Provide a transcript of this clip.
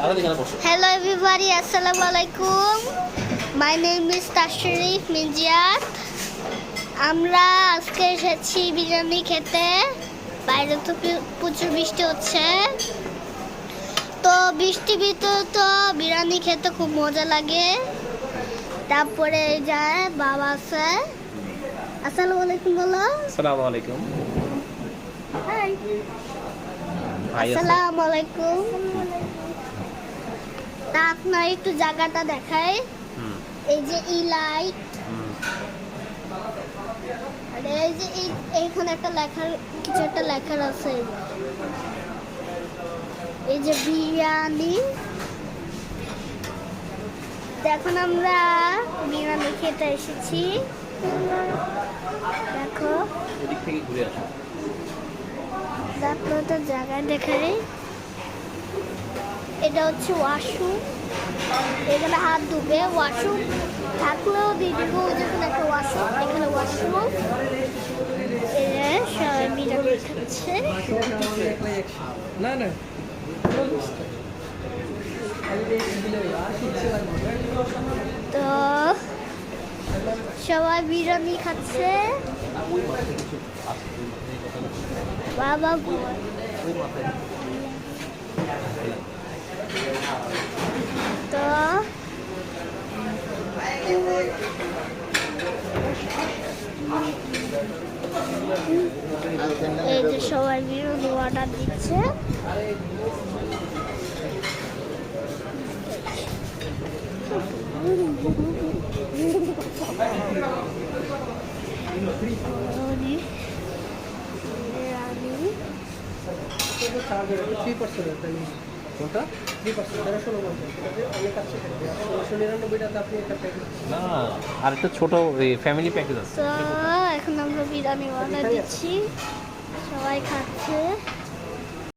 Hello everybody, Assalamu alaikum. My name is Tashrif Minjiyat. আমরা আজকে এসেছি বিরিয়ানি খেতে। বাইরে তো প্রচুর বৃষ্টি হচ্ছে, তো বৃষ্টির ভিতরে তো বিরিয়ানি খেতে খুব মজা লাগে। তারপরে যায় বাবা আছে। আসসালামু আলাইকুম বলো। আসসালামু আলাইকুম। হাই। ভাই আছে। আসসালামু আলাইকুম। তা আপনার একটু জায়গাটা দেখায়। এই যে লাইট, আর এই যে এইখানে একটা লেখার কিছু একটা লেখার আছে। এই যে বিরিয়ানি। এখন আমরা বিরিয়ানি খেতে এসেছি। দেখো ওদিক থেকে ঘুরে আসো। আপনার জায়গায় দেখাই। এটা হচ্ছে ওয়াশরুম, এখানে হাত ধুবে। ওয়াশরুম থাকলেও দিয়ে দিব, যেখানে একটা ওয়াশরুম, এখানে ওয়াশরুম। সবাই বিরিয়ানি খাচ্ছে। না না তো সবাই বিরিয়ানি খাচ্ছে। বাবা তো এই যে সবাই বিরিয়ানি অর্ডার দিচ্ছে। কোনটা? 3% যারা 16 বছর সেটাতে অনেক আছে, 1699 আপনি একটা প্যাকেজ। না, আর একটা ছোট ফ্যামিলি প্যাকেজ আছে। তো এখন আমরা বিরিয়ানি অর্ডার দিচ্ছি, সবাই খাচ্ছে।